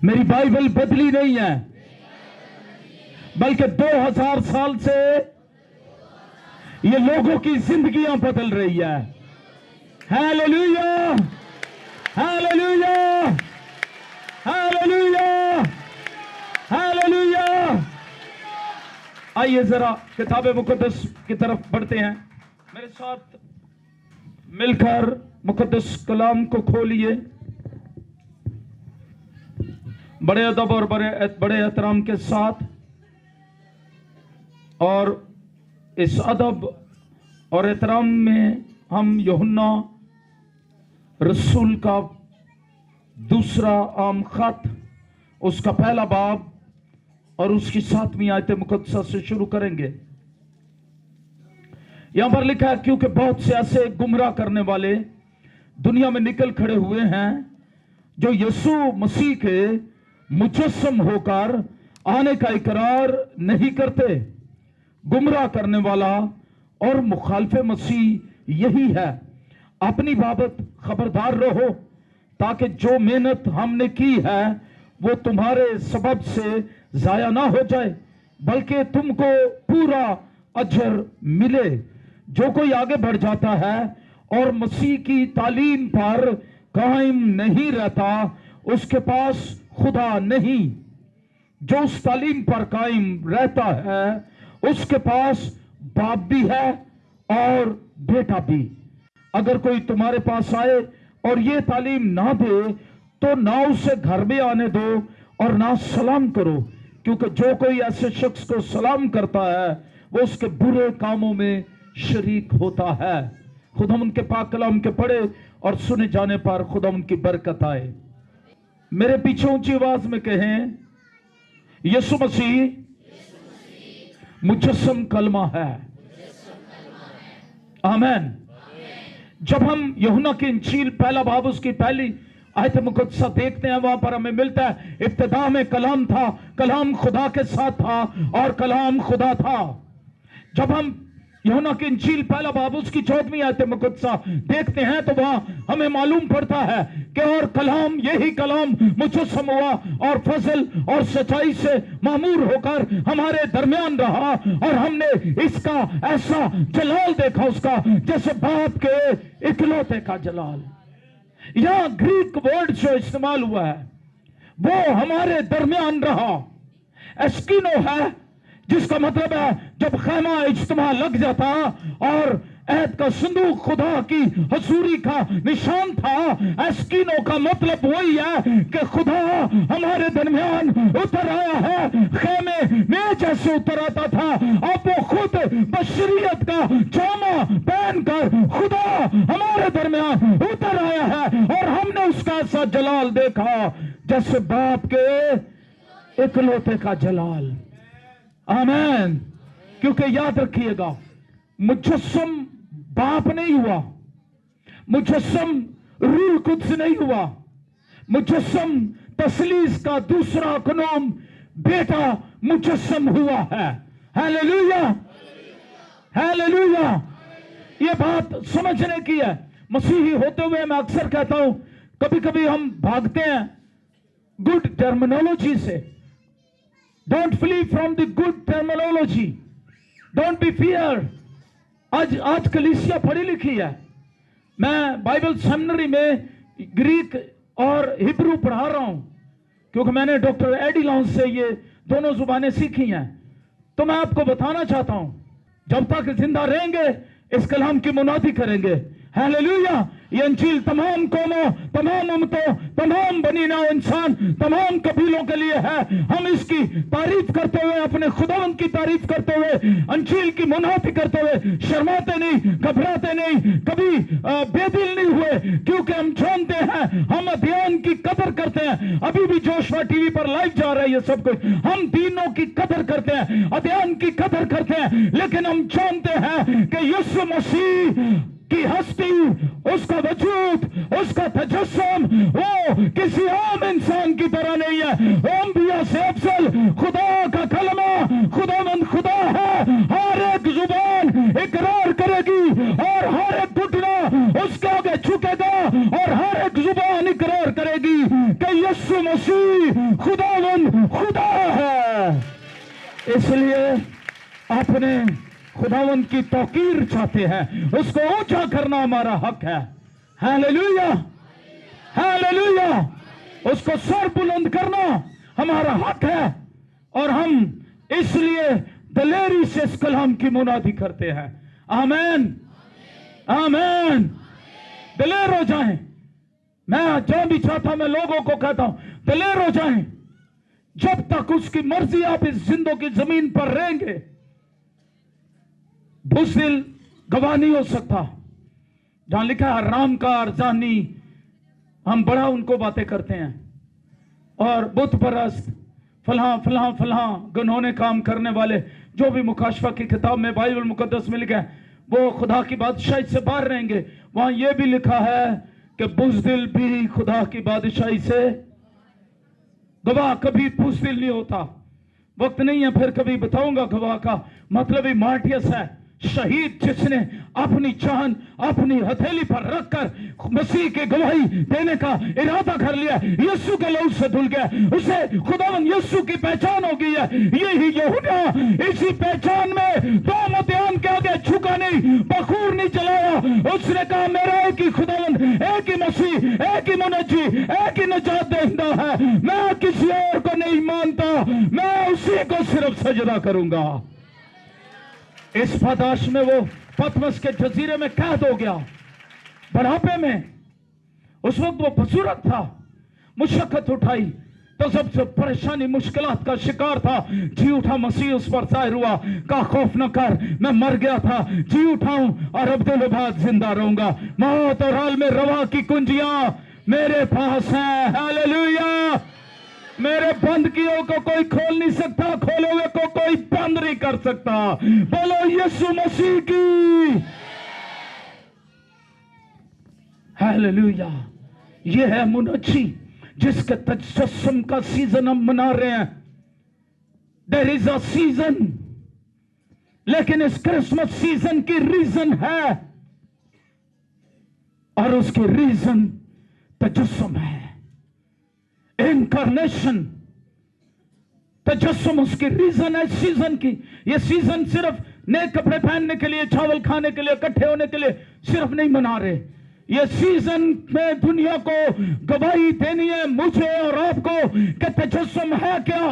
میری بائبل بدلی نہیں ہے، بلکہ 2000 سال سے یہ لوگوں کی زندگیاں بدل رہی ہے. Hallelujah, hallelujah, hallelujah, hallelujah. آئیے ذرا کتاب مقدس کی طرف بڑھتے ہیں. میرے ساتھ مل کر مقدس کلام کو کھولیے. بڑے ادب اور بڑے احترام کے ساتھ، اور اس ادب اور احترام میں ہم یوحنا رسول کا دوسرا عام خط، اس کا پہلا باب اور اس کی 7ویں آیت مقدسہ سے شروع کریں گے. یہاں پر لکھا ہے، کیونکہ بہت سے ایسے گمراہ کرنے والے دنیا میں نکل کھڑے ہوئے ہیں جو یسوع مسیح کے مجسم ہو کر آنے کا اقرار نہیں کرتے. گمراہ کرنے والا اور مخالف مسیح یہی ہے. اپنی بابت خبردار رہو، تاکہ جو محنت ہم نے کی ہے وہ تمہارے سبب سے ضائع نہ ہو جائے، بلکہ تم کو پورا اجر ملے. جو کوئی آگے بڑھ جاتا ہے اور مسیح کی تعلیم پر قائم نہیں رہتا، اس کے پاس خدا نہیں. جو اس تعلیم پر قائم رہتا ہے اس کے پاس باپ بھی ہے اور بیٹا بھی. اگر کوئی تمہارے پاس آئے اور یہ تعلیم نہ دے تو نہ اسے گھر میں آنے دو اور نہ سلام کرو، کیونکہ جو کوئی ایسے شخص کو سلام کرتا ہے وہ اس کے برے کاموں میں شریک ہوتا ہے. خدا ان کے پاک کلام کے پڑھے اور سنے جانے پر خدا ان کی برکت آئے. میرے پیچھے اونچی آواز میں کہیں، یسوع مسیح مجسم کلمہ ہے. آمین. جب ہم یوحنا کی انجیل پہلا باب اس کی پہلی آیت مقدسہ دیکھتے ہیں، وہاں پر ہمیں ملتا ہے، ابتدا میں کلام تھا، کلام خدا کے ساتھ تھا اور کلام خدا تھا. جب ہم یوحنا کی انجیل پہلا باب اس کی 14ویں آیت مقدسہ دیکھتے ہیں تو وہاں ہمیں معلوم پڑتا ہے کہ اور کلام، یہی کلام مجسم ہوا اور فضل اور سچائی سے معمور ہو کر ہمارے درمیان رہا، اور ہم نے اس کا ایسا جلال دیکھا، اس کا جیسے باپ کے اکلوتے کا جلال. یہاں گریک ورڈ جو استعمال ہوا ہے وہ ہمارے درمیان رہا. ایسکینو ہے، جس کا مطلب ہے جب خیمہ اجتماع لگ جاتا اور عہد کا صندوق خدا کی حضوری کا نشان تھا. ایسکینو کا مطلب وہی ہے کہ خدا ہمارے درمیان اتر آیا ہے. خیمے میں جیسے اتر آتا تھا، اب وہ خود بشریت کا جامہ پہن کر خدا ہمارے درمیان اتر آیا ہے، اور ہم نے اس کا ایسا جلال دیکھا جیسے باپ کے اکلوتے کا جلال. آمین. کیونکہ یاد رکھیے گا، مجسم باپ نہیں ہوا، مجسم روح القدس نہیں ہوا، مجسم تثلیث کا دوسرا کنوم بیٹا مجسم ہوا ہے. Hallelujah, hallelujah. یہ بات سمجھنے کی ہے. مسیحی ہوتے ہوئے میں اکثر کہتا ہوں، کبھی کبھی ہم بھاگتے ہیں گڈ ٹرمینالوجی سے. Don't flee from the good terminology. Don't be feared. آج کلیسیا پڑھی لکھی ہے. میں بائبل سیمنری میں گریک اور ہبرو پڑھا رہا ہوں، کیونکہ میں نے ڈاکٹر ایڈی لانس سے یہ دونوں زبانیں سیکھی ہیں. تو میں آپ کو بتانا چاہتا ہوں، جب تک زندہ رہیں گے اس کلام کی منادی کریں گے. ہیلیلویا. یہ انجیل تمام قوموں، تمام امتوں، تمام بنی نوع انسان، تمام قبیلوں کے لیے ہے. ہم اس کی تعریف کرتے ہوئے، اپنے خداوند کی تعریف کرتے ہوئے، انجیل کی منادی کرتے ہوئے شرماتے نہیں، گھبراتے نہیں، کبھی بے دل نہیں ہوئے، کیونکہ ہم جانتے ہیں، ہم ادیان کی قدر کرتے ہیں. ابھی بھی جوشوا ٹی وی پر لائیو جا رہا ہے یہ سب کچھ. ہم دینوں کی قدر کرتے ہیں، ادیان کی قدر کرتے ہیں، لیکن ہم جانتے ہیں کہ یسوع مسیح کی ہستی، اس کا وجود، اس کا تجسم وہ کسی عام انسان کی طرح نہیں ہے. انبیاء سے افضل خدا کا کلمہ خداوند خدا ہے. ہر ایک زبان اقرار کرے گی اور ہر ایک گھٹنا اس کے آگے جھکے گا، اور ہر ایک زبان اقرار کرے گی کہ यीशु मसीह खुदावन खुदा है। इसलिए अपने खुदावन की तौकीर चाहते हैं, उसको ऊंचा करना हमारा हक है। Hallelujah, hallelujah. उसको सर बुलंद करना हमारा हक है, और हम इसलिए दलेरी से इस कलाम की मुनादी करते हैं। आमीन, आमीन। दलेर हो जाएं। मैं जो भी चाहता मैं लोगों को कहता हूं, दलेर हो जाएं। जब तक उसकी मर्जी आप इस जिंदगी जमीन पर रहेंगे, बुज़दिल गवाह नहीं हो सकता। जहां लिखा है रामकार जानी, हम बड़ा उनको बातें करते हैं, और बुत परस्त फलां फलां फलां गुनहोने काम करने वाले, जो भी मुकाशफा की किताब में बाइबल मुकद्दस में लिखा है, वो खुदा की बादशाही से बाहर रहेंगे। वहां यह भी लिखा है कि बुज़दिल भी खुदा की बादशाही से गवाह कभी बुज़दिल नहीं होता। वक्त नहीं है, फिर कभी बताऊंगा गवाह का मतलब ही मार्टियस है, शहीद जिसने अपनी जान अपनी हथेली पर रखकर मसीह की गवाही देने का इरादा कर लिया, यीशु के लहू से धुल गया, उसे खुदावन यीशु की पहचान हो गई है। यही यूहन्ना इसी पहचान में दो मुद्दान के आगे झुका नहीं, बखूर नहीं चलाया। उसने कहा मेरा एक ही खुदावन, एक ही मसीह, एक ही मुनज्जी, एक ही निजात देंदा है, मैं किसी और को नहीं मानता, मैं उसी को सिर्फ सजदा करूंगा। इस पादाश में वो पतमस के जजीरे में कैद हो गया, बुढ़ापे में। उस वक्त वो बजुर्ग था, मुशक्कत उठाई तो सबसे परेशानी मुश्किलात का शिकार था। जी उठा, मसीह उस पर जाहिर हुआ, का खौफ न कर, मैं मर गया था, जी उठाऊं और अब्दुल बाद जिंदा रहूंगा। मौत और हाल में रवा की कुंजियां मेरे पास हैं। हालेलुया। मेरे बंद किए को कोई खोल नहीं सकता, खोले हुए को कोई बंद नहीं कर सकता। बोलो यीशु मसीह की हालेलुया। ये है मुनज्जी जिसके तजस्सुम का सीजन हम मना रहे हैं। देयर इज अ सीजन, लेकिन इस क्रिसमस सीजन की रीजन है, और उसकी रीजन तजस्सुम है, इनकारनेशन। तजस्सुम उसकी रीजन है सीजन की। ये सीजन सिर्फ नए कपड़े पहनने के लिए, चावल खाने के लिए, इकट्ठे होने के लिए सिर्फ नहीं मना रहे। ये सीजन में दुनिया को गवाही देनी है, मुझे और आपको, कि तजस्सुम है क्या।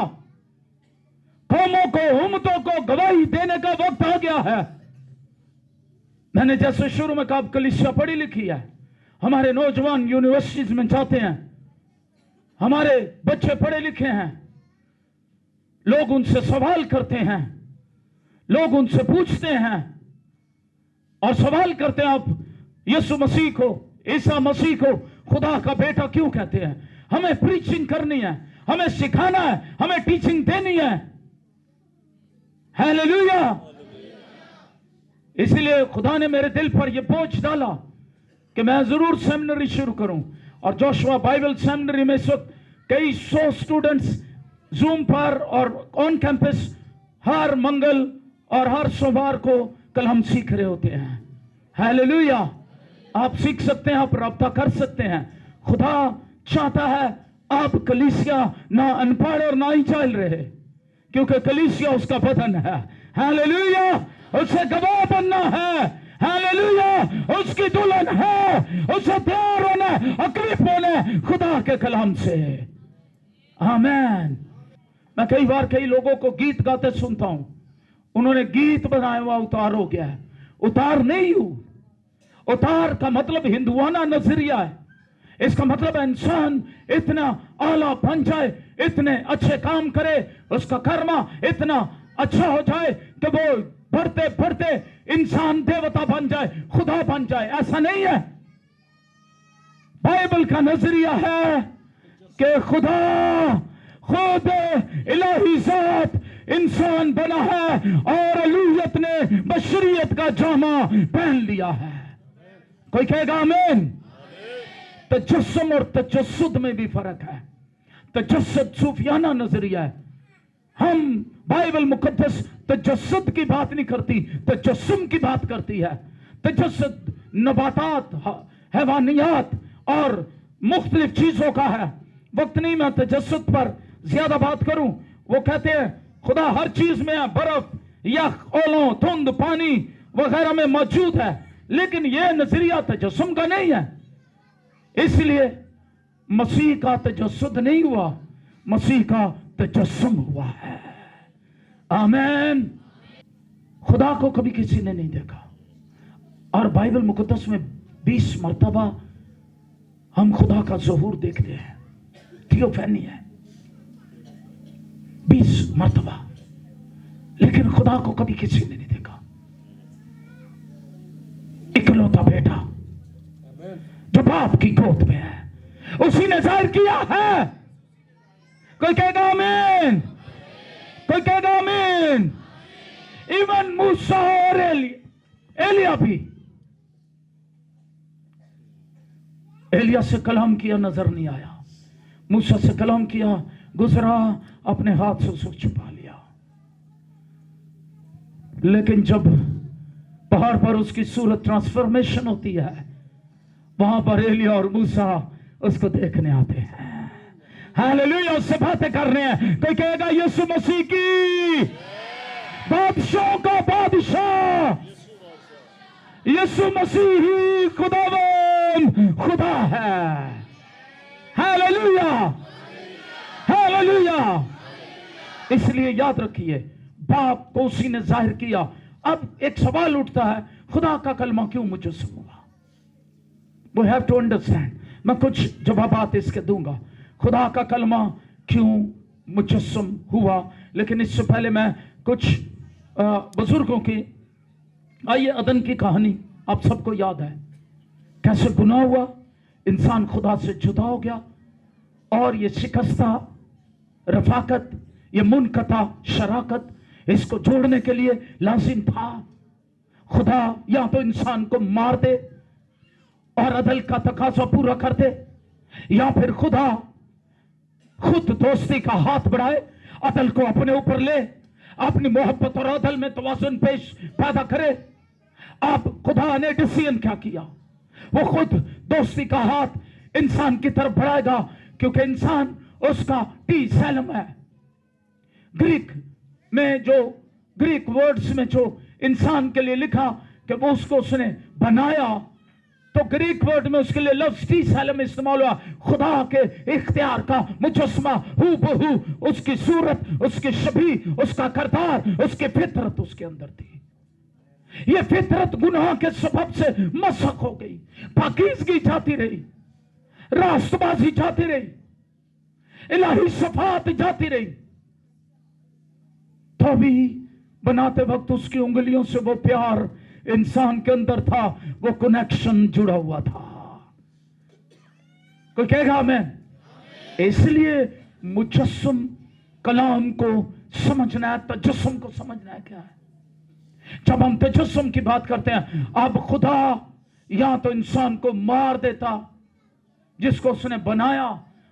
कौमों को, उम्मतों को गवाही देने का वक्त आ गया है। मैंने जैसे शुरू में कहा, कलीसिया पढ़ी लिखी है, हमारे नौजवान यूनिवर्सिटीज में जाते हैं, हमारे बच्चे पढ़े लिखे हैं, लोग उनसे सवाल करते हैं, लोग उनसे पूछते हैं और सवाल करते हैं, आप यीशु मसीह को, ईसा मसीह को खुदा का बेटा क्यों कहते हैं। हमें प्रीचिंग करनी है, हमें सिखाना है, हमें टीचिंग देनी है। हालेलुया। इसलिए खुदा ने मेरे दिल पर यह बोझ डाला कि मैं जरूर सेमिनरी शुरू करूं, और जोशुआ बाइबल सेमिनरी में इस वक्त कई 100 स्टूडेंट्स जूम पर और ऑन कैंपस हर मंगल और हर सोमवार को कलम सीख रहे होते हैं। हालेलुया। आप सीख सकते हैं, आप रब्ता कर सकते हैं। खुदा चाहता है आप कलीसिया ना अनपढ़ और ना ही जाहिल रहे, क्योंकि कलीसिया उसका बदन है। हालेलुया। उसे गवाह बनना है। हालेलुया। उसकी दुल्हन है, उसे तैयार होना है, अक्लिफ होना है खुदा के कलाम से। आमीन। मैं कई बार कई लोगों को गीत गाते सुनता हूं, उन्होंने गीत बनाया हुआ उतार हो गया है। उतार नहीं हूं। उतार का मतलब हिंदुआना नजरिया है। इसका मतलब इंसान इतना आला बन जाए, इतने अच्छे काम करे, उसका कर्मा इतना अच्छा हो जाए कि वो बढ़ते बढ़ते इंसान देवता बन जाए, खुदा बन जाए। ऐसा नहीं है। बाइबल का नजरिया है कि खुदा खुद इलाही जात इंसान बना है और अलूहियत ने बशरियत का जामा पहन लिया है। कोई कहेगा आमीन। तजस्सुम और तजस्सुद में भी फर्क है। तजस्सुद सूफियाना नजरिया है। हम बाइबल मुकद्दस तजस्सुद की बात नहीं करती, तजस्सुम की बात करती है। तजस्सुद नबातात, हैवानियात और मुख्तलिफ चीजों का है। वक्त नहीं मैं तजस्सुद पर ज्यादा बात करूं। वो कहते हैं खुदा हर चीज में है, बर्फ, यख, ओलों, धुंध, पानी वगैरह में मौजूद है, लेकिन यह नजरिया तजस्सुम का नहीं है। इसलिए मसीह का तजस्सुद नहीं हुआ, मसीह का तजस्सुम हुआ है। आमीन। खुदा को कभी किसी ने नहीं देखा, और बाइबल मुकद्दस में 20 मर्तबा हम खुदा का ज़हूर देखते हैं, थियोफैनी है 20 मर्तबा, लेकिन खुदा को कभी किसी ने नहीं देखा। इकलौता बेटा जो बाप की गोद में है, उसी ने जाहिर किया है। कोई कहेगा आमीन, कोई कहेगा आमीन। इवन मूसा और एलिया भी, एलिया से कलाम किया, नजर नहीं आया। मूसा से कलाम किया, गुजरा, अपने हाथ से उसको छुपा लिया। लेकिन जब पहाड़ पर उसकी सूरत ट्रांसफॉर्मेशन होती है, वहां पर एलिया और मूसा उसको देखने आते हैं। हालेलुया, उससे बातें करने हैं। कोई कहेगा यीशु मसीह की बादशाह का बादशाह, यीशु मसीह ही खुदावन खुदा है। Hallelujah, hallelujah. इसलिए याद रखिए, बाप को उसी ने जाहिर किया। अब एक सवाल उठता है, खुदा का कलमा क्यों मुजस्सम हुआ? We have to understand. मैं कुछ जवाबात इसके दूंगा, खुदा का कलमा क्यों मुजस्सम हुआ। लेकिन इससे पहले मैं कुछ बुजुर्गों की, आइए, अदन की कहानी आप सबको याद है, कैसे गुनाह हुआ, इंसान खुदा से जुदा हो गया, और ये शिकस्ता रफाकत, ये मुनकता शराकत, इसको जोड़ने के लिए लाजिम था खुदा या तो इंसान को मार दे और अदल का तकाजा पूरा कर दे, या फिर खुदा खुद दोस्ती का हाथ बढ़ाए, अदल को अपने ऊपर ले, अपनी मोहब्बत और अदल में तवाज़ुन पेश पैदा करे। अब खुदा ने डिसीजन क्या किया? वो खुद दोस्ती का हाथ इंसान की तरफ बढ़ाएगा, क्योंकि इंसान उसका टी सैलम है। ग्रीक में जो, ग्रीक वर्ड्स में जो इंसान के लिए लिखा कि वो उसको उसने बनाया, तो ग्रीक वर्ड में उसके लिए लफ्ज टी सैलम इस्तेमाल हुआ। खुदा के इख्तियार का मुजस्समा, हू बहू उसकी सूरत, उसकी शबी, उसका करदार, उसकी फितरत उसके अंदर थी। ये फितरत गुनाह के सबब से मसक हो गई, पाकीज़गी जाती रही, रास्तबाजी जाती रही, इलाही सफात जाती रही। तो भी बनाते वक्त उसकी उंगलियों से वो प्यार इंसान के अंदर था, वो कनेक्शन जुड़ा हुआ था। कोई कहेगा मैं? इसलिए मुजस्सम कलाम को समझना है, तजस्सुम को समझना है क्या है। जब हम तजस्सुम की बात करते हैं, अब खुदा या तो इंसान को मार देता जिसको उसने बनाया,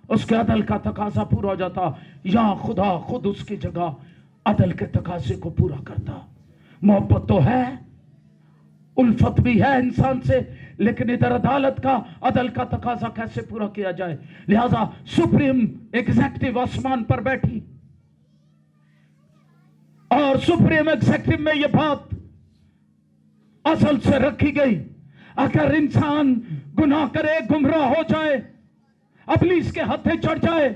उसके अदल का तकाजा पूरा हो जाता, या खुदा खुद उसकी जगह अदल के तकाजे को पूरा करता। मोहब्बत तो है, उल्फत भी है इंसान से, लेकिन इधर अदालत का, अदल का तकाजा कैसे पूरा किया जाए। लिहाजा सुप्रीम एग्जीक्यूटिव आसमान पर बैठी, और सुप्रीम एग्जीक्यूटिव में यह बात असल से रखी गई, अगर इंसान गुनाह करे, गुमराह हो जाए, इब्लीस के हत्थे चढ़ जाए,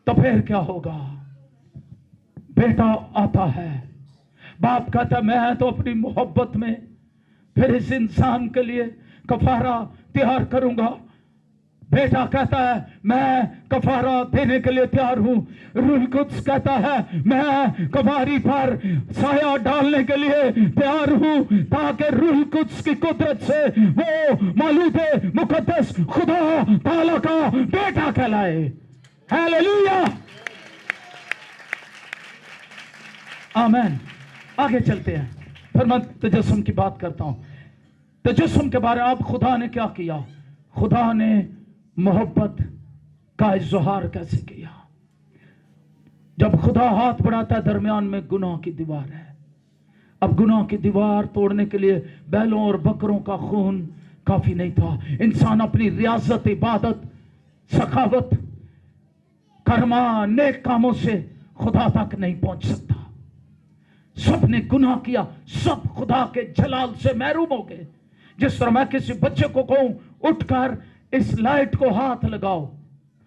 तो फिर क्या होगा? बेटा आता है, बाप कहता मैं तो अपनी मोहब्बत में फिर इस इंसान के लिए कफारा तैयार करूंगा। बेटा कहता है मैं कफारा देने के लिए तैयार हूं। रूह कुद्स कहता है मैं कफारी पर साया डालने के लिए तैयार हूं, ताकि रूह कुद्स की कुदरत से वो मौलूद मुकद्दस खुदा ताला का बेटा कहलाए। हालेलुया, आमीन। आगे चलते हैं, फिर मैं तजस्सुम की बात करता हूं। तजस्सुम के बारे में अब खुदा ने क्या किया? खुदा ने मोहब्बत का इज़हार कैसे किया? जब खुदा हाथ बढ़ाता है, दरमियान में गुनाह की दीवार है। अब गुनाह की दीवार तोड़ने के लिए बैलों और बकरों का खून काफी नहीं था। इंसान अपनी रियाजत, इबादत सखावत, कर्मा, नेक कामों से खुदा तक नहीं पहुंच सकता। सब ने गुनाह किया, सब खुदा के जलाल से महरूम हो गए। जिस तरह मैं किसी बच्चे को कहूं उठकर इस लाइट को हाथ लगाओ,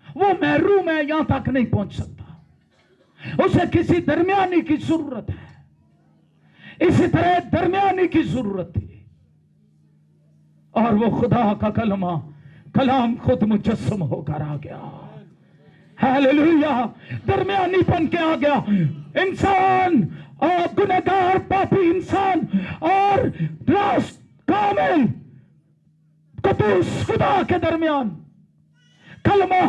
वो महरूम है, यहां तक नहीं पहुंच सकता। उसे किसी दरमियानी की जरूरत है। इसी तरह दरमियानी की जरूरत थी, और वो खुदा का कलाम खुद मुजस्सम होकर आ गया। हालेलुया, दरमियानी बन के आ गया। इंसान और गुनहगार पापी इंसान और रास्त कामिल कुदूस खुदा के दरमियान कलमा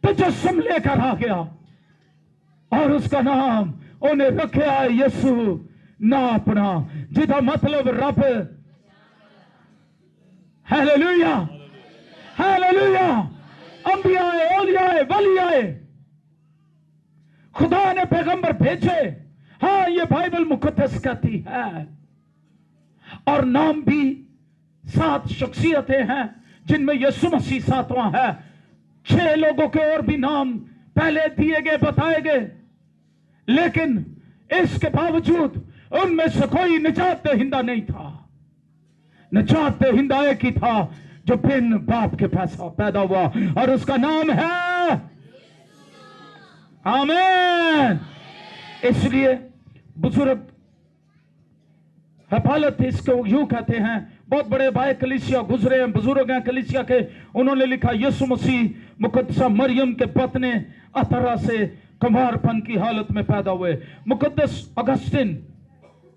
तजस्सुम लेकर आ गया, और उसका नाम उन्हें रखा है यीशु ना अपना, जिदा मतलब रब। Hallelujah, hallelujah. अंबियाए, औलियाए, वलियाए, खुदा ने पैगंबर भेजे। हाँ, ये बाइबल मुकद्दस कहती है। और नाम भी 7 शख्सियतें हैं जिनमें यीशु मसीह 7वां है। 6 लोगों के और भी नाम पहले दिए गए, बताए गए, लेकिन इसके बावजूद उनमें से कोई निजात दहिंदा नहीं था। निजात दहिंदा एक ही था जो बिन बाप के पैदा हुआ, और उसका नाम है आमीन। इसलिए बुजुर्ग हपालत इसको यूं कहते हैं, बहुत बड़े भाई कलीसिया गुजरे हैं, बुजुर्ग हैं कलीसिया के, उन्होंने लिखा यीशु मसीह मुकद्दसा मरियम के बतने अतरा से कुमारपन की हालत में पैदा हुए। मुकद्दस अगस्तिन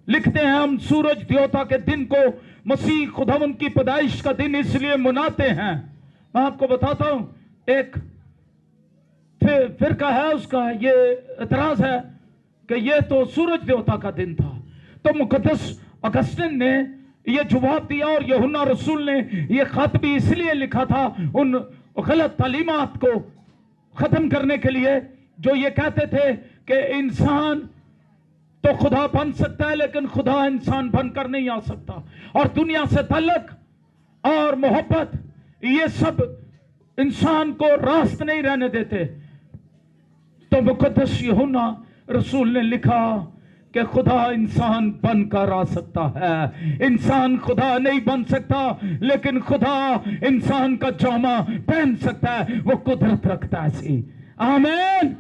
लिखते हैं, हम सूरज देवता के दिन को मसीह खुदावन की पैदाइश का दिन इसलिए मनाते हैं। मैं आपको बताता हूं, एक फिरका है, उसका ये एतराज है कि ये तो सूरज देवता का दिन था। तो मुकद्दस अगस्तिन ने ये जवाब दिया, और यूहन्ना रसूल ने ये खत भी इसलिए लिखा था उन गलत तालीमात को खत्म करने के लिए, जो ये कहते थे कि इंसान तो खुदा बन सकता है लेकिन खुदा इंसान बनकर नहीं आ सकता, और दुनिया से तल्लक और मोहब्बत ये सब इंसान को रास्त नहीं रहने देते। तो मुकद्दस यूहन्ना रसूल ने लिखा कि खुदा इंसान बनकर आ सकता है। इंसान खुदा नहीं बन सकता, लेकिन खुदा इंसान का जामा पहन सकता है, वो कुदरत रखता है सी। आमीन।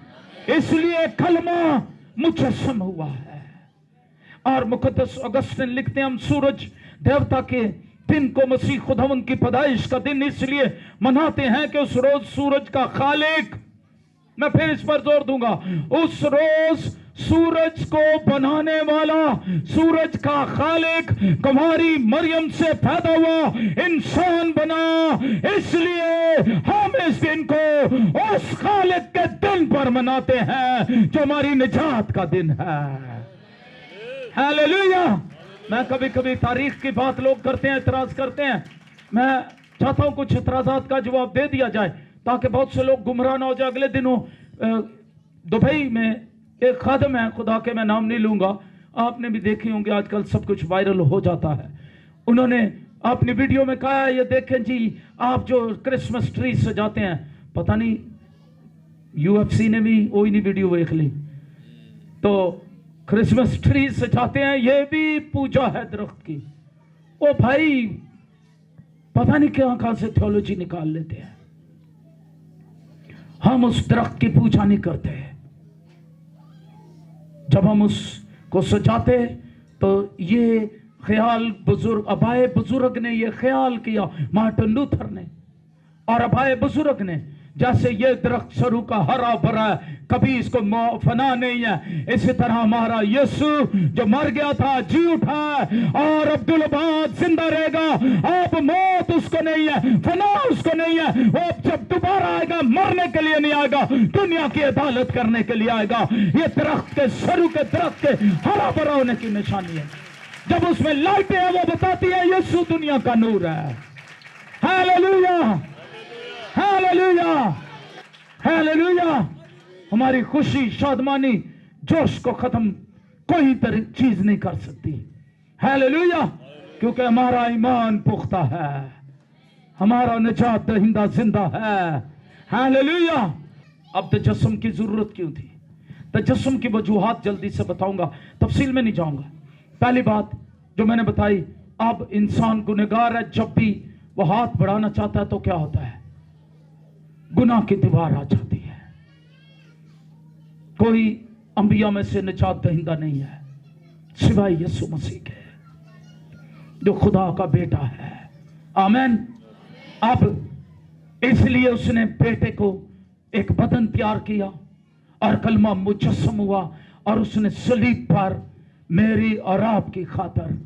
इसलिए कलमा मुजस्सम हुआ है। और मुकद्दस अगस्तिन लिखते हैं, हम सूरज देवता के दिन को मसीह खुदावन की पैदाइश का दिन इसलिए मनाते हैं कि उस रोज सूरज का खालिक, मैं फिर इस पर जोर दूंगा, उस रोज सूरज को बनाने वाला, सूरज का खालिक कुमारी मरियम से पैदा हुआ, इंसान बना। इसलिए हम इस दिन को उस खालिक के दिन पर मनाते हैं जो हमारी निजात का दिन है। हालेलुया। मैं कभी कभी तारीख की बात लोग करते हैं, एतराज करते हैं, मैं चाहता हूं कुछ एतराजात का जवाब दे दिया जाए ताकि बहुत से लोग गुमराह ना हो जाए। अगले दिनों दुबई में एक खादम है खुदा के, मैं नाम नहीं लूंगा, आपने भी देखे होंगे, आजकल सब कुछ वायरल हो जाता है। उन्होंने अपनी वीडियो में कहा, ये देखें जी आप जो क्रिसमस ट्री सजाते हैं, पता नहीं UFC ने भी वही नहीं वीडियो देख ली, तो क्रिसमस ट्री सजाते हैं, ये भी पूजा है दरख्त की। ओ भाई, पता नहीं कहां से थियोलॉजी निकाल लेते हैं। हम उस दरख्त की पूजा नहीं करते। जब हम उसको सजाते तो ये ख्याल बुजुर्ग, अबाए बुजुर्ग ने ये ख्याल किया, मार्टिन लूथर ने और अबाए बुजुर्ग ने, जैसे ये दरख्त सरू का हरा भरा है, कभी इसको फना नहीं है, इसी तरह हमारा यीशु जो मर गया था जी उठा है और अब्दुल आबाद जिंदा रहेगा। अब मौत उसको नहीं है, फना उसको नहीं है, वो जब दोबारा आएगा मरने के लिए नहीं आएगा, दुनिया की अदालत करने के लिए आएगा। ये दरख्त के सरू के दरख्त के हरा भरा होने की निशानी है। जब उसमें लाइटें है वो बताती है यीशु दुनिया का नूर है। Hallelujah, hallelujah, hallelujah. हमारी खुशी, शादमानी, जोश को खत्म कोई चीज नहीं कर सकती। हालेलुया, क्योंकि हमारा ईमान पुख्ता है। हमारा निजात दहिंदा जिंदा है। हालेलुया। अब तजस्सुम की जरूरत क्यों थी? तजस्सुम की वजूहात जल्दी से बताऊंगा, तफसील में नहीं जाऊंगा। पहली बात जो मैंने बताई, अब इंसान गुनहगार है, जब भी वो हाथ बढ़ाना चाहता है तो क्या होता है? गुनाह की दीवार आ जाती है। कोई अंबिया में से निजात दहिंदा नहीं है सिवाय यीशु मसीह के, जो खुदा का बेटा है। आमीन। अब इसलिए उसने बेटे को एक बदन तैयार किया और कलमा मुजस्सम हुआ और उसने सलीब पर मेरी और आपकी खातर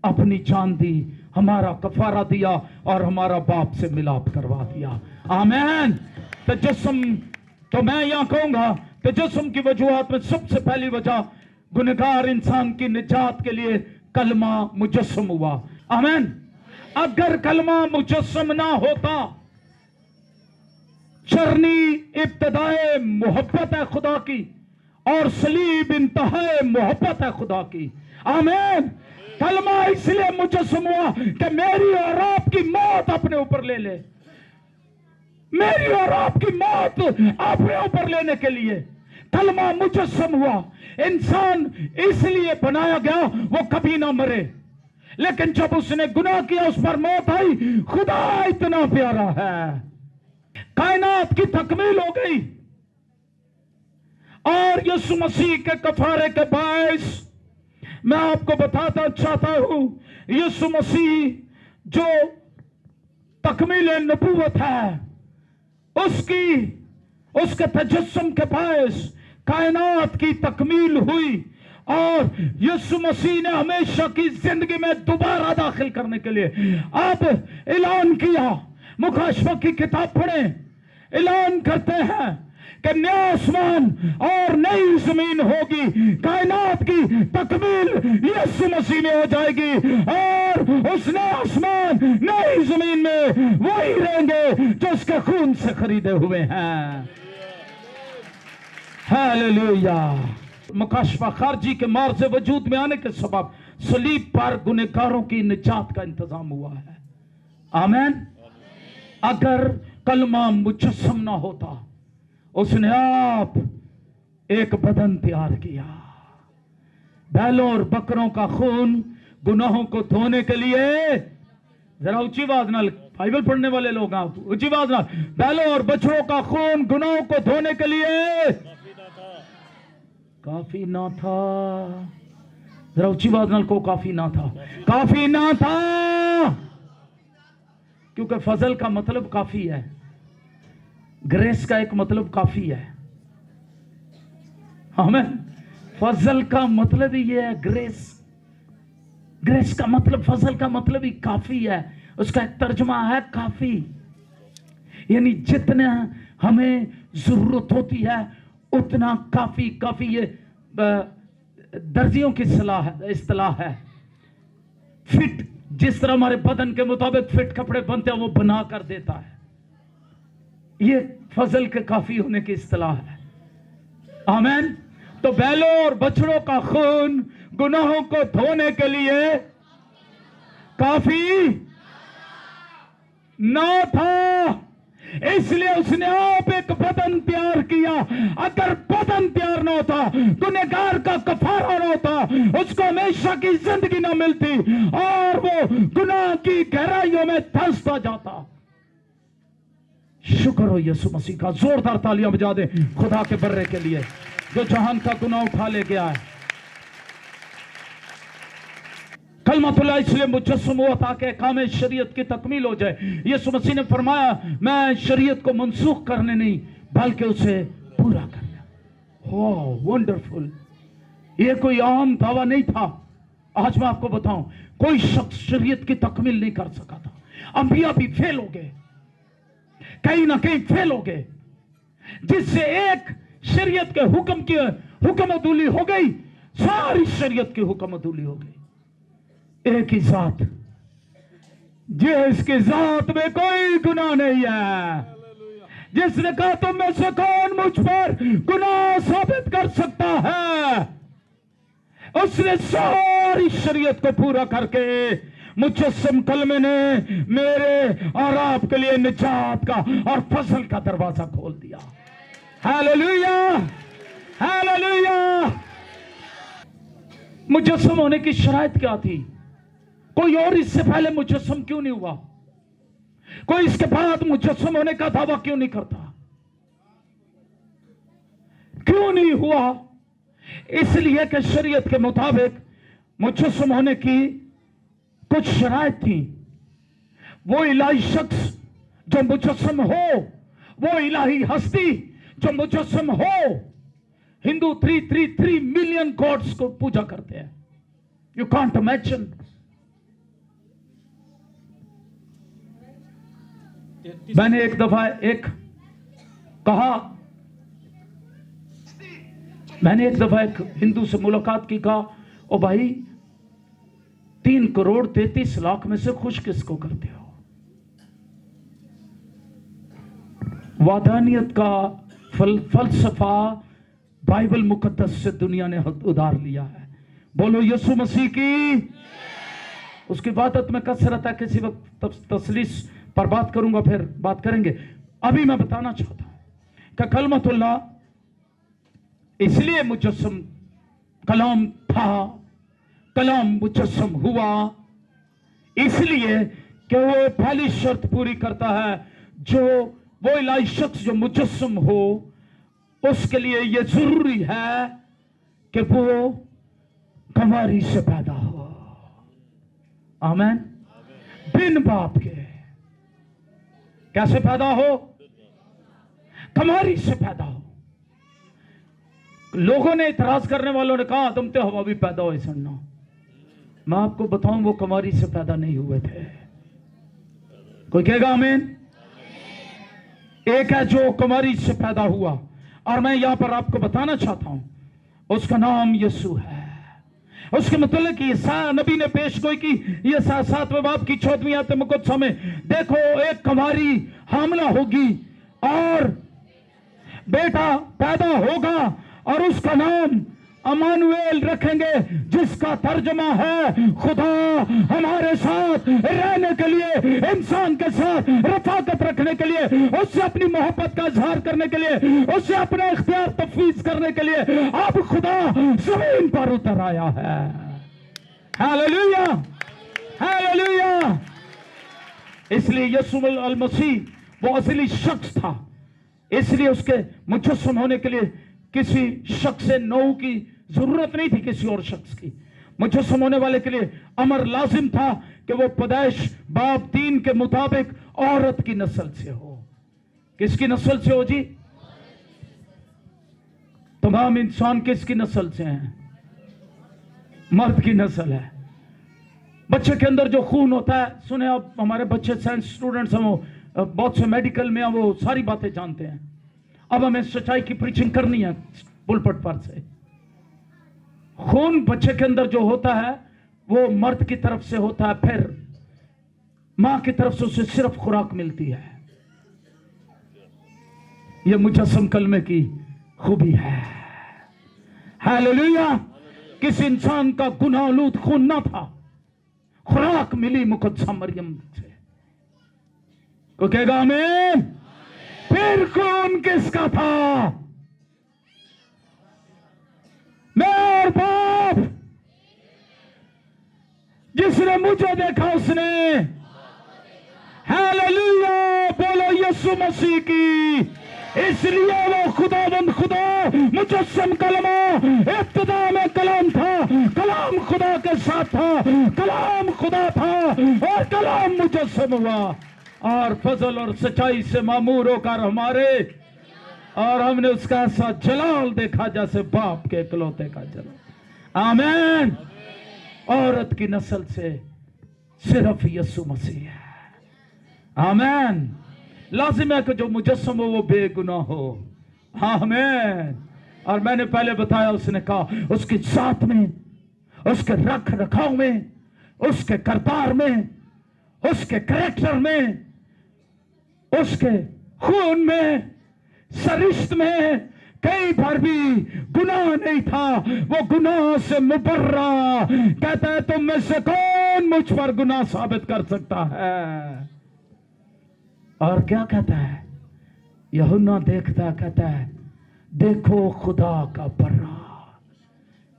अपनी जान दी, हमारा कफारा दिया और हमारा बाप से मिलाप करवा दिया। आमीन। तजस्सुम, तो मैं यहां कहूंगा तजस्सुम की वजूहात में सबसे पहली वजह गुनहगार इंसान की निजात के लिए कलमा मुजस्सम हुआ। आमीन। अगर कलमा मुजस्सम ना होता, चरनी इब्तिदाए मोहब्बत है खुदा की और सलीब इंतहाए मोहब्बत है खुदा की। आमीन। कलमा इसलिए मुजस्सम हुआ कि मेरी और आपकी मौत अपने ऊपर ले ले, मेरी और आपकी मौत अपने ऊपर लेने के लिए कलमा मुजस्सम हुआ। इंसान इसलिए बनाया गया वो कभी ना मरे, लेकिन जब उसने गुनाह किया उस पर मौत आई। खुदा इतना प्यारा है, कायनात की तकमील हो गई और यीशु मसीह के कफारे के बायस मैं आपको बताना चाहता हूं, यीशु मसीह जो तकमील नबूवत है उसके तजस्सुम के बायस कायनात की तकमील हुई और यीशु मसीह ने हमेशा की जिंदगी में दोबारा दाखिल करने के लिए अब ऐलान किया। मुकाशवा की किताब पढ़ें, ऐलान करते हैं कि नया आसमान और नई जमीन होगी, कायनात की तकमील यीशु मसीह में हो जाएगी और उस नए आसमान नई जमीन में वही रहेंगे जो उसके खून से खरीदे हुए हैं। हालेलुया। मुकाशफा खारजी के मार से वजूद में आने के सबब सलीब पर गुनहगारों की निजात का इंतजाम हुआ है। आमीन। अगर कलमा मुजस्सम ना होता, उसने आप एक बदन तैयार किया, बैलों और बकरों का खून गुनाहों को धोने के लिए। जरा ऊंची आवाज नाल बाइबल पढ़ने वाले लोग आप ऊंची आवाज नाल, बैलों और बछड़ों का खून गुनाहों को धोने के लिए काफी ना था। जरा ऊंची आवाज नाल को, काफी ना था, काफी ना था। क्योंकि फजल का मतलब काफी है, ग्रेस का एक मतलब काफी है। हमें फजल का मतलब ही ये है, ग्रेस का मतलब, फजल का मतलब ही काफी है। उसका एक तर्जुमा है काफी, यानी जितना हमें जरूरत होती है उतना काफी। काफी ये दर्जियों की इस्तिलाह है। फिट, जिस तरह हमारे बदन के मुताबिक फिट कपड़े बनते हैं वो बना कर देता है, ये फजल के काफी होने की इस्तिलाह है। आमीन। तो बैलों और बछड़ों का खून गुनाहों को धोने के लिए काफी ना था, इसलिए उसने आप एक बदन तैयार किया। अगर बदन तैयार ना होता, गुनहगार का कफारा ना होता, उसको हमेशा की जिंदगी ना मिलती और वो गुनाह की गहराइयों में धंसता जाता। शुक्र हो यीशु मसीह का। जोरदार तालियां बजा दे खुदा के बर्रे के लिए जो जहान का गुनाह उठा ले गया है। कलमतुल्लाह इसलिए मुजस्सम हुआ ताकि काम शरीयत की तकमील हो जाए। यीशु मसीह ने फरमाया मैं शरीयत को मनसूख करने नहीं बल्कि उसे पूरा करना। हो वंडरफुल। ये कोई आम दावा नहीं था। आज मैं आपको बताऊं, कोई शख्स शरीयत की तकमील नहीं कर सका था। अंबिया भी फेल हो गए, कहीं ना कहीं फेल हो गए, जिससे एक शरीयत के हुक्म की हुक्म अदूली हो गई, सारी शरीयत की हुक्म अदूली हो गई। एक ही जात, जिसकी जात में कोई गुनाह नहीं है, जिसने कहा तुम में से कौन मुझ पर गुनाह साबित कर सकता है, उसने सारी शरीयत को पूरा करके مجسم کلمے نے میرے اور آپ کے لیے نجات کا اور فضل کا دروازہ کھول دیا. Hallelujah hallelujah. مجسم ہونے کی شرائط کیا تھی؟ کوئی اور اس سے پہلے مجسم کیوں نہیں ہوا؟ کوئی اس کے بعد مجسم ہونے کا دعویٰ کیوں نہیں کرتا؟ کیوں نہیں ہوا؟ اس لیے کہ شریعت کے مطابق مجسم ہونے کی کچھ شرائط تھی. وہ الہی شخص جو مجسم ہو، وہ الہی ہستی جو مجسم ہو. ہندو 333 ملین گاڈز کو پوجا کرتے ہیں. You can't imagine. میں نے ایک دفعہ ایک ہندو سے ملاقات کی، کہا او بھائی 3,33,00,000 میں سے خوش کس کو کرتے ہو؟ وحدانیت کا فلسفہ بائبل مقدس سے دنیا نے ادھار لیا ہے. بولو یسوع مسیح کی. اس کی عبادت میں کثرت ہے، کسی وقت تسلیس پر بات کروں گا، پھر بات کریں گے. ابھی میں بتانا چاہتا ہوں کہ کلمت اللہ اس لیے مجسم کلام تھا، کلام مجسم ہوا اس لیے کہ وہ پہلی شرط پوری کرتا ہے. جو وہ الہی شخص جو مجسم ہو، اس کے لیے یہ ضروری ہے کہ وہ کنواری سے پیدا ہو. آمین. بن باپ کے. کیسے پیدا ہو؟ کنواری سے پیدا ہو. لوگوں نے اعتراض کرنے والوں نے کہا تم تے ہوا بھی پیدا ہوئے سننا. میں آپ کو بتاؤں وہ کنواری سے پیدا نہیں ہوئے تھے. کوئی کہے گا آمین؟ ایک ہے جو کنواری سے پیدا ہوا، اور میں یہاں پر آپ کو بتانا چاہتا ہوں اس کا نام یسوع ہے. اس کے متعلق یسایا نبی نے پیش گوئی کی. یسایا 7 باب کی 14 آیت مقدسہ میں دیکھو ایک کنواری حاملہ ہوگی اور بیٹا پیدا ہوگا اور اس کا نام امانویل رکھیں گے، جس کا ترجمہ ہے خدا ہمارے ساتھ رہنے کے لیے، انسان کے ساتھ رفاقت رکھنے کے لیے، اس سے اپنی محبت کا اظہار کرنے کے لیے، اس سے اپنا اختیار تفویض کرنے کے لیے اب خدا زمین پر اتر آیا ہے. Hallelujah hallelujah. اس لیے یسوع المسیح وہ اصلی شخص تھا. اس لیے اس کے مجسم ہونے کے لیے کسی شخص نو کی ضرورت نہیں تھی، کسی اور شخص کی. مجسم ہونے والے کے لیے امر لازم تھا کہ وہ پیدائش باب 3 کے مطابق عورت کی نسل سے ہو. کس کی نسل سے ہو جی؟ تمام انسان کس کی نسل سے ہیں؟ مرد کی نسل ہے. بچے کے اندر جو خون ہوتا ہے، سنیں اب ہمارے بچے سائنس اسٹوڈنٹس ہیں، وہ بہت سے میڈیکل میں وہ ساری باتیں جانتے ہیں. اب ہمیں سچائی کی پریچنگ کرنی ہے پلپٹ پر سے. خون بچے کے اندر جو ہوتا ہے وہ مرد کی طرف سے ہوتا ہے، پھر ماں کی طرف سے اسے صرف خوراک ملتی ہے. یہ مجسم کلمے کی خوبی ہے. ہیلیلویا. کسی انسان کا گناہ آلود خون نہ تھا، خوراک ملی مقدسہ مریم سے. کوئی کہے گا آمین؟ پھر خون کس کا تھا؟ میں اور باپ. جس نے مجھے دیکھا اس نے. ہیلیلویا. بولو یسوع مسیح کی. اس لیے وہ خداوند خدا مجسم کلمہ ابتدا میں کلام تھا، کلام خدا کے ساتھ تھا، کلام خدا تھا اور کلام مجسم ہوا اور فضل اور سچائی سے معمور ہو کر ہمارے، اور ہم نے اس کا ایسا جلال دیکھا جیسے باپ کے اکلوتے کا جلال. آمین. عورت کی نسل سے صرف یسوع مسیح ہے. آمین. لازم ہے کہ جو مجسم ہو وہ بے گناہ ہو. آمین. اور میں نے پہلے بتایا، اس نے کہا اس کی ذات میں، اس کے رکھ رکھاؤ میں، اس کے کردار میں، اس کے کریکٹر میں، اس کے خون میں، سرشت میں कहीं पर भी गुनाह नहीं था, वो गुनाह से मुबर्रा। कहता है तुम में से कौन मुझ पर गुनाह साबित कर सकता है? और क्या कहता है यूहन्ना? देखता कहता है देखो खुदा का बर्रा।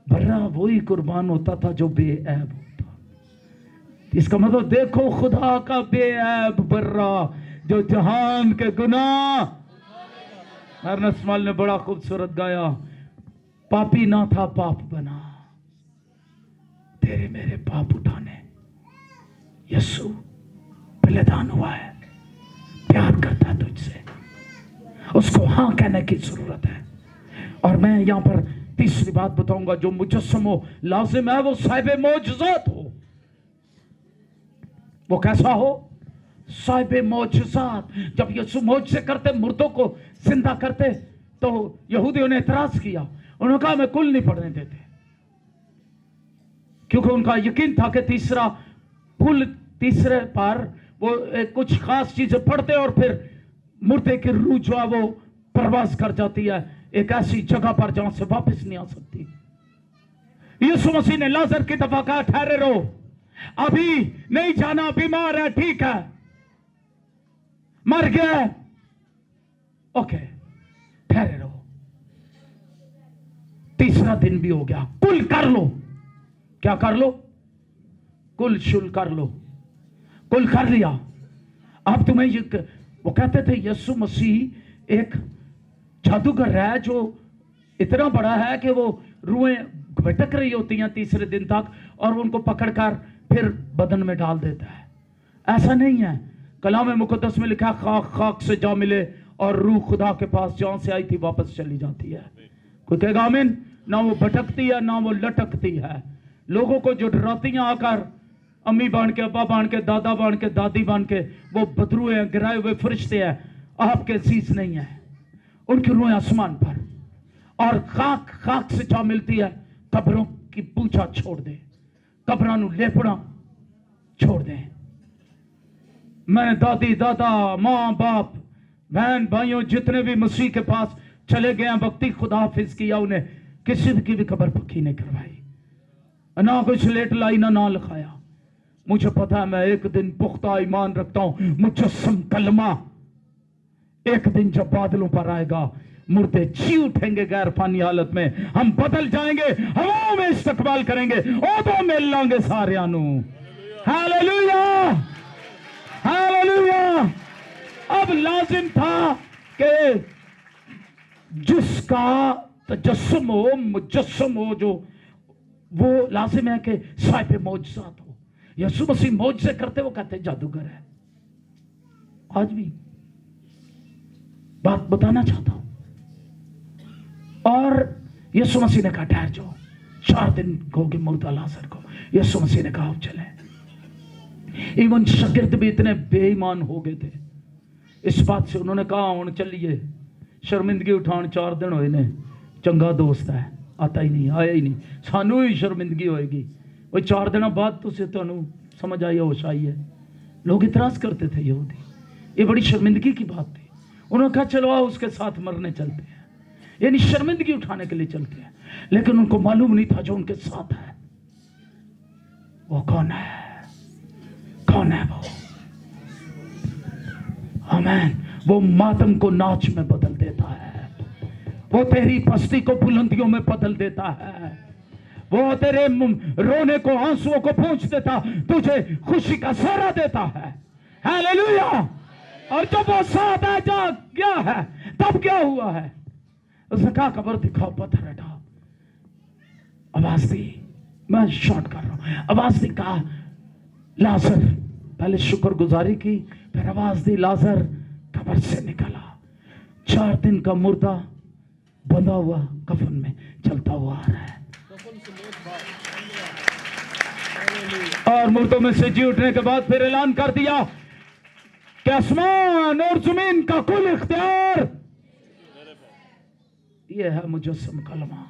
बर्रा वही कुर्बान होता था जो बेऐब होता। इसका मतलब देखो खुदा का बेऐब बर्रा जो जहान के गुनाह। अर्नस्ट माल ने बड़ा खूबसूरत गाया, पापी ना था पाप बना, तेरे मेरे पाप उठाने यीशु बलिदान हुआ है। प्यार करता है तुझसे, उसको हाँ कहने की जरूरत है। और मैं यहां पर तीसरी बात बताऊंगा, जो मुजस्सम हो लाजिम है वो साहिब मौजज़ात हो। वो कैसा हो? साहिब मौजज़ात। जब यीशु मौजज़े करते, मुर्दों को जिंदा करते, तो यहूदियों ने एतराज किया। उन्होंने कहा मैं कुल नहीं पढ़ने देते, क्योंकि उनका यकीन था कि तीसरे पर वो कुछ खास चीजें पढ़ते और फिर मुर्दे की रूह जो है वो परवास कर जाती है एक ऐसी जगह पर जहां से वापस नहीं आ सकती। यीशु मसीह ने लाजर की दफा कहा ठहरे रहो, अभी नहीं जाना, बीमार है, ठीक है, मर गया, ओके ठहरे रहो। तीसरा दिन भी हो गया, कुल कर लो। क्या कर लो? कुल शुल कर लो। कुल कर लिया। अब तुम्हें वो कहते थे यीशु मसीह एक जादूगर है जो इतना बड़ा है कि वो रूहें भटक रही होती हैं तीसरे दिन तक और उनको पकड़कर फिर बदन में डाल देता है। ऐसा नहीं है। कलाम मुकद्दस में लिखा खाक खाक से जा मिले और रूह खुदा के पास जहां से आई थी वापस चली जाती है। कोई कहेगा आमीन? ना वो भटकती है ना वो लटकती है। लोगों को जो डराती हैं आकर, अम्मी बन के, अब्बा बन के, दादा बन के, दादी बन के, वो बदरू हैं, गिराए हुए फरिश्ते हैं, आपके अजीज नहीं है। उनकी रूहें आसमान पर और खाक खाक से जा मिलती है। कब्रों की पूछा छोड़ दे, कब्रां नू लेपड़ा छोड़ दे। मैंने दादी दादा माँ बाप बहन भाइयों जितने भी मसीह के पास चले गए हैं, वक्ती खुदा हाफिज किया, उन्हें किसी की भी कब्र पक्की नहीं करवाई, ना कुछ लेट लाई ना लिखाया। मुझे पता है मैं एक दिन पुख्ता ईमान रखता हूं, मुजस्सम कलमा एक दिन जब बादलों पर आएगा, मुर्दे जी उठेंगे गैर फानी हालत में, हम बदल जाएंगे, हवाओं में इस्तकबाल करेंगे, ओदों मिल लांगे सारे आनू। Hallelujah hallelujah. अब लाजिम था कि जिसका तजस्सुम हो, मुजस्सम हो, जो वो लाजिम है कि साहिब मौजज़ात हो। यीशु मसीह मौजज़े करते वो कहते जादूगर है। आज भी बात बताना चाहता हूं। और यीशु मसीह ने कहा ठहर जाओ, 4 दिन कहोगे मुर्दा लाजर को। यीशु मसीह ने कहा चले। इवन शागिर्द भी इतने बेईमान हो गए थे इस बात से, उन्होंने कहा हुण चलिए, शर्मिंदगी उठान 4 दिन होए ने, चंगा दोस्त है, आता ही नहीं, आया ही नहीं, सानू ही शर्मिंदगी होएगी। वो 4 दिन बाद तुहानू समझ आई, होश आई है। लोग इतराज करते थे यहूदी, ये बड़ी शर्मिंदगी की बात थी। उन्होंने कहा चलो आओ उसके साथ मरने चलते हैं, यानी शर्मिंदगी उठाने के लिए चलते हैं। लेकिन उनको मालूम नहीं था जो उनके साथ है वो कौन है। कौन है वो? आमीन। वो मातम को नाच में बदल देता है, वो तेरी पस्ती को बुलंदियों में बदल देता है, वो तेरे रोने को आंसुओं को पोंछ देता, तुझे खुशी का सहारा देता है। हालेलुया। और जब वो साथ आ जा गया है तब क्या हुआ है? उसने कहा कब्र दिखाओ, पत्थर हटाओ। आवाज दी, मैं शॉर्ट कर रहा हूं, आवाज दी, कहा लाजर, पहले शुक्रगुजारी की, फिर आवाज दी लाजर कब्र से निकला। 4 दिन का मुर्दा बंधा हुआ कफन में चलता हुआ आ रहा है, और मुर्दों में से जी उठने के बाद फिर ऐलान कर दिया कि आसमान और जमीन का कुल इख्तियार ये है मुजस्सम कलमा।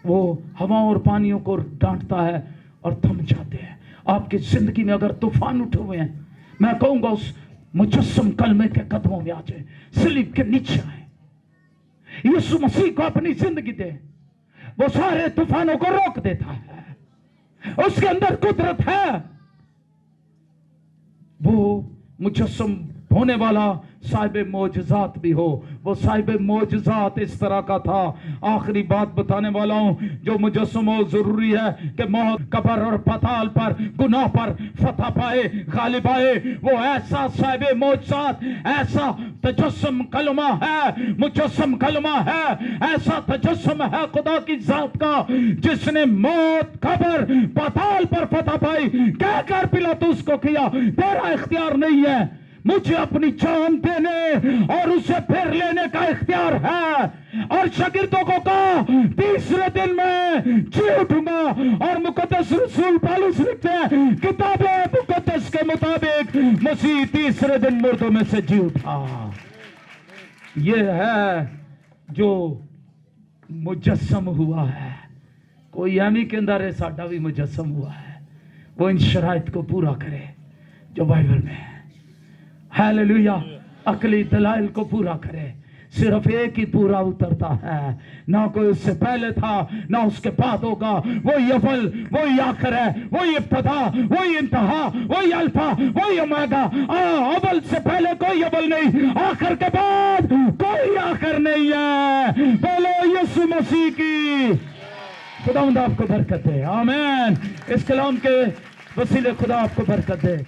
वो हवाओं और पानियों को डांटता है और थम जाते हैं। आपकी जिंदगी में अगर तूफान उठे हुए हैं, मैं कहूंगा उस मुजस्सम कलमे के कदमों में आ जाए, सलीब के नीचे आए। یسوع مسیح کو اپنی زندگی دے، وہ سارے طوفانوں کو روک دیتا ہے، اس کے اندر قدرت ہے۔ وہ مجسم ہونے والا صاحب معجزات بھی ہو، وہ صاحب معجزات اس طرح کا تھا۔ آخری بات بتانے والا ہوں، جو مجسم ہو ضروری ہے کہ موت، قبر اور پتال پر، گناہ پر فتح پائے، غالب آئے۔ وہ ایسا صاحب معجزات، ایسا تجسم کلمہ ہے، مجسم کلمہ ہے، ایسا تجسم ہے خدا کی ذات کا، جس نے موت، قبر، پتال پر فتح پائی، کہہ کر پلاطس کو کیا تیرا اختیار نہیں ہے، مجھے اپنی جان دینے اور اسے پھر لینے کا اختیار ہے۔ اور شاگردوں کو کہا تیسرے دن میں جی اٹھوں گا۔ اور مقدس رسول پالوس لکھتے ہیں کتاب مقدس کے مطابق مسیح تیسرے دن مردوں میں سے جی اٹھا۔ یہ ہے جو مجسم ہوا ہے۔ کوئی ایمی کے اندر ہے، ساڈا بھی مجسم ہوا ہے، وہ ان شرائط کو پورا کرے جو بائبل میں ہے۔ ہیلیلویا، عقلی دلائل کو پورا کرے۔ صرف ایک ہی پورا اترتا ہے، نہ کوئی اس سے پہلے تھا نہ اس کے بعد ہوگا۔ وہی اول، وہی آخر ہے، وہی ابتدا، وہی انتہا، وہی الفا، وہی اومیگا۔ اول سے پہلے کوئی اول نہیں، آخر کے بعد کوئی آخر نہیں ہے۔ بولو یسوع مسیح کی خداوند آپ کو برکت دے، آمین۔ اس کلام کے وسیلے خدا آپ کو برکت دے۔